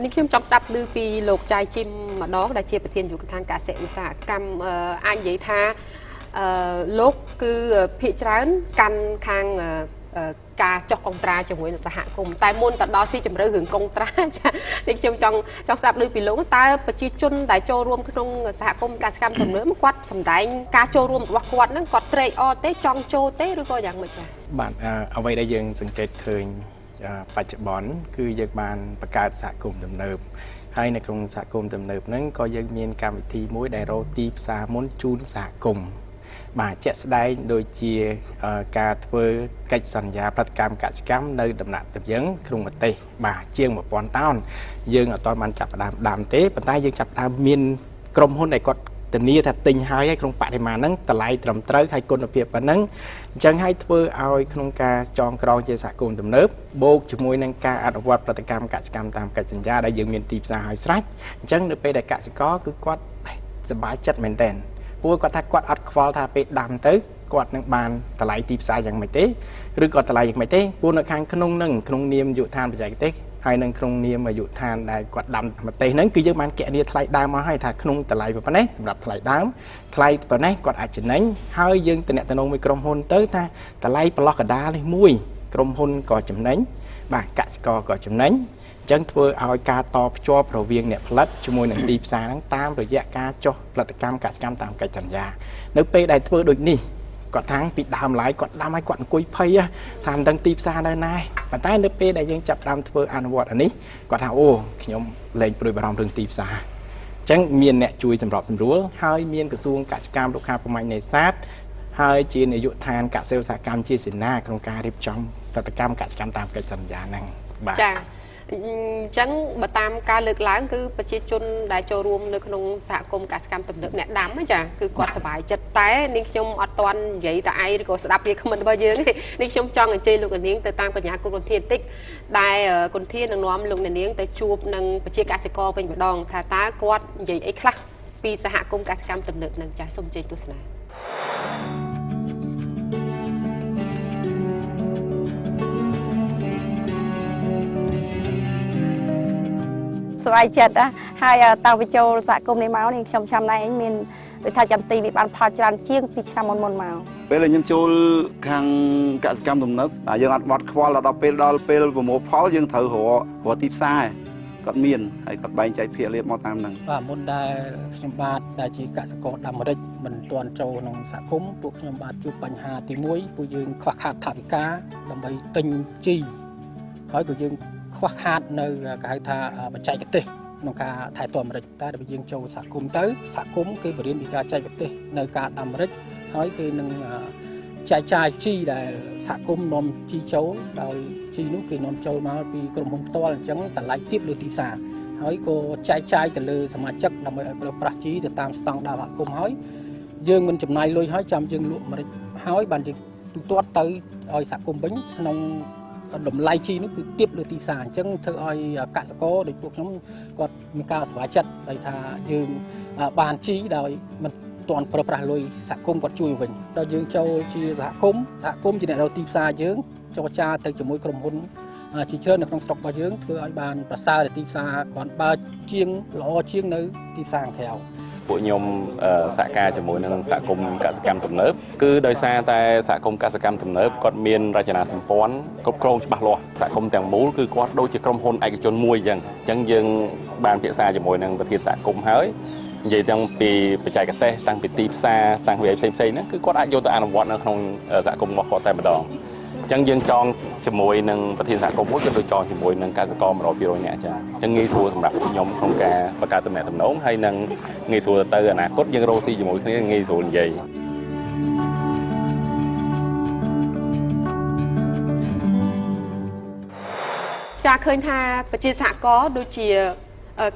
នេះខ្ញុំចង់ស្ដាប់ឮពីលោកចៃជីមម្ដងដែលជាប្រធានយុគឋានកសិឧស្សាហកម្មអាចនិយាយថាលោកគឺភាគច្រើនកាន់ខាងការចោះកុងត្រាជាមួយនឹងសហគមន៍តែមុនទៅដល់ស៊ីជម្រៅរឿងកុងត្រាចានេះខ្ញុំចង់ស្ដាប់ឮពីលោកតើប្រជាជនដែលចូលរួមក្នុងសហគមន៍កសិកម្មទំនើបគាត់សម្ដែងការចូលរួមរបស់គាត់ហ្នឹងគាត់ត្រេកអរទេចង់ចូលទេឬក៏យ៉ាងម៉េចចាបាទអ្វីដែលយើងសង្កេតឃើញបច្ចុប្បន្នគឺយើងបានបង្កើតសហគមន៍ទំនើបហើយនៅក្នុងសហគមន៍ទំនើបហ្នឹងក៏យើងមានកម្មវិធីមួយដែលរកទីផ្សារមុនជូនសហគមន៍បាទជាក់ស្ដែងដូចជាការធ្វើកិច្ចសន្យាផលិតកម្មកសិកម្មនៅដំណាក់ទឹកយើងក្នុងប្រទេសបាទជាង1000តោនយើងអត់ទាន់បានចាប់ផ្ដើមទេប៉ុន្តែយើងចាប់ផ្ដើមមានក្រុមហ៊ុនដែលគាត់ធានាថាទិញហើយក្នុងបរិមាណហ្នឹងតម្លៃត្រឹមត្រូវហើយគុណភាពប៉ុណ្ណឹងអញ្ចឹងហើយធ្វើឲ្យក្នុងការចងក្រងជាសហគមន៍ទំនើបបូកជាមួយនឹងការអនុវត្តផលិតកម្មកសិកម្មតាមកិច្ចសន្យាដែលយើងមានទីផ្សារឲ្យស្រេចអញ្ចឹងនៅពេលដែលកសិករគឺគាត់សប្បាយចិត្តមែនទែនព្រោះគាត់ថាគាត់អត់ខ្វល់ថាពេលដាំទៅគាត់នឹងបានតម្លៃទីផ្សារយ៉ាងម៉េចទេឬក៏តម្លៃយ៉ាងម៉េចទេព្រោះនៅខាងក្នុងនឹងក្នុងនាមយុឋានបច្ចេកទេសហើយនឹងក្នុងនាមយុឋានដែលគាត់ដាំម្ទេសហ្នឹងគឺយើងបានគណនាថ្លៃដើមមកហើយថាក្នុងតម្លៃប៉ុណ្ណេះសម្រាប់ថ្លៃដើមថ្លៃប៉ុណ្ណេះគាត់អាចចំណេញហើយយើងតំណែងមួយក្រុមហ៊ុនទៅថាតម្លៃប្រឡោះកដាលនេះមួយក្រុមហ៊ុនក៏ចំណេញបាទកសិករក៏ចំណេញអញ្ចឹងធ្វើឲ្យការតភ្ជាប់រវាងអ្នកផលិតជាមួយនឹងទីផ្សារហ្នឹងតាមរយៈការចុះផលិតកម្មកសិកម្មតាមកិច្ចសន្យានៅពេលដែលធ្វើដូចនេះគាត់ថាពីដើមឡើយគាត់ដាំឲ្យគាត់អង្គុយភ័យថាមិនដឹងទីផ្សារនៅណាប៉ុន្តែនៅពេលដែលយើងចាប់ផ្ដើមធ្វើអនុវត្តអានេះគាត់ថាអូខ្ញុំលែងព្រួយបារម្ភរឿងទីផ្សារអញ្ចឹងមានអ្នកជួយសម្របសម្រួលហើយមានក្រសួងកសិកម្មរុក្ខាប្រមាញ់នេសាទហើយជានាយកដ្ឋានកសិឧស្សាហកម្មជាសេនាក្នុងការរៀបចំផលិតកម្មកសិកម្មតាមកិច្ចសន្យាហ្នឹងបាទចាអញ្ចឹងបើតាមការលើកឡើងគឺប្រជាជនដែលចូលរួមនៅក្នុងសហគមន៍កសិកម្មទំនើបអ្នកដាំចាគឺគាត់សប្បាយចិត្តតែនាងខ្ញុំអត់ទាន់និយាយតែឯងឬក៏ស្ដាប់វាគ្មិនរបស់យើងទេនាងខ្ញុំចង់អញ្ជើញលោកនាងទៅតាមកញ្ញាគុណគុនធានតិចដែលគុនធាននឹងនាំលោកនាងទៅជួបនឹងប្រជាកសិករវិញម្ដងថាតើគាត់និយាយអីខ្លះពីសហគមន៍កសិកម្មទំនើបនឹងចាសូមអញ្ជើញទស្សនាស្វ័យចិត្តហើយតើវិចូលសហគមន៍នេះមកនេះខ្ញុំចាំណៃឯងមានដូចថាចាំទីវាបានផលច្រើនជាងពីឆ្នាំមុនមកពេលខ្ញុំចូលខាងកសិកម្មទំនើបយើងអត់បាត់ខ្វល់ដល់ពេលប្រមូលផលយើងត្រូវរកទីផ្សារគាត់មានហើយគាត់បែងចែកភាគលាភមកតាមហ្នឹងបាទមុនដែលខ្ញុំបាទដែលជាកសិករដាំម្រេចមិនទាន់ចូលក្នុងសហគមន៍ពួកខ្ញុំបាទជួបបញ្ហាទី1ពួកយើងខ្វះខាតថវិកាដើម្បីទិញជីហើយក៏យើងខ្វះខាតនៅគេហៅថាបច្ចេកទេសក្នុងការថែទាំម្រេចតែដល់យើងចូលសហគមន៍ទៅសហគមន៍គេបរៀនពីការចែកប្រទេសនៅការដាំម្រេចហើយគេនឹងចែកចាយជីដែលសហគមន៍នាំជីចូលដោយជីនោះគេនាំចូលមកពីក្រុមហ៊ុនផ្ទាល់អញ្ចឹងតម្លៃទាបលើទីផ្សារហើយក៏ចែកចាយទៅលើសមាជិកដើម្បីឲ្យប្រើប្រាស់ជីទៅតាមស្តង់ដារសហគមន៍ហើយយើងមិនចំណាយលុយហើយចាំយើងលក់ម្រេចហើយបានយើងទូទាត់ទៅឲ្យសហគមន៍វិញក្នុងតម្លៃជីនោះគឺទាបលើទីផ្សារអញ្ចឹងធ្វើឲ្យកសិករដូចពួកខ្ញុំគាត់មានការសប្បាយចិត្តដោយថាយើងបានជីដោយមិនទាន់ប្រើប្រាស់លុយសហគមន៍គាត់ជួយវិញដល់យើងចូលជាសហគមន៍ជាអ្នករកទីផ្សារយើងចរចាទៅជាមួយក្រុមហ៊ុនជាច្រើននៅក្នុងស្រុករបស់យើងធ្វើឲ្យបានប្រសើរទីផ្សារគាត់បើជាងល្អជាងនៅទីផ្សារខាងក្រៅពួកខ្ញុំសហការជាមួយនឹងសហគមន៍កសិកម្មទំនើបគឺដោយសារតែសហគមន៍កសិកម្មទំនើបគាត់មានរចនាសម្ព័ន្ធគ្រប់គ្រងច្បាស់លាស់សហគមន៍ទាំងមូលគឺគាត់ដូចជាក្រុមហ៊ុនឯកជនមួយអញ្ចឹងយើងបានពិភាក្សាជាមួយនឹងប្រធានសហគមន៍ហើយនិយាយទាំងពីបច្ចេកទេសតាំងពីទីផ្សារតាំងពីផ្សេងហ្នឹងគឺគាត់អាចយកទៅអនុវត្តនៅក្នុងសហគមន៍របស់គាត់តែម្ដងអញ្ចឹងយើងចងជាមួយនឹងប្រធានសហគមន៍មួយក៏ដូចចងជាមួយនឹងកសិករ100%នាក់ចាអញ្ចឹងងាយស្រួលសម្រាប់ខ្ញុំក្នុងការបង្កើតទំនាក់ទំនងហើយនឹងងាយស្រួលទៅអនាគតយើងរកស៊ីជាមួយគ្នាងាយស្រួលនិយាយចាឃើញថាប្រជាសហករណ៍ដូចជា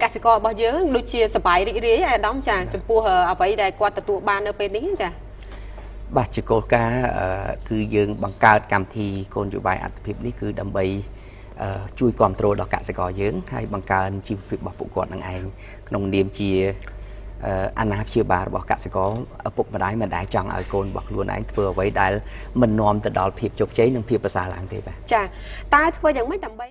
កសិកររបស់យើងដូចជាសប្បាយរីករាយអាដាមចាចំពោះអ្វីដែលគាត់ទទួលបាននៅពេលនេះចាបាទជាគោលការណ៍គឺយើងបង្កើតកម្មវិធីគោលនយោបាយអត្ថិភាពនេះគឺដើម្បីជួយគ្រប់គ្រងដល់កសិករយើងហើយបង្កើនជីវភាពរបស់ពួកគាត់នឹងឯងក្នុងនាមជាអាណាព្យាបាលរបស់កសិករឪពុកម្ដាយមិនដែលចង់ឲ្យកូនរបស់ខ្លួនឯងធ្វើអ្វីដែលមិននាំទៅដល់ភាពជោគជ័យនិងភាពប្រសើរឡើងទេបាទចាតើធ្វើយ៉ាងម៉េចដើម្បី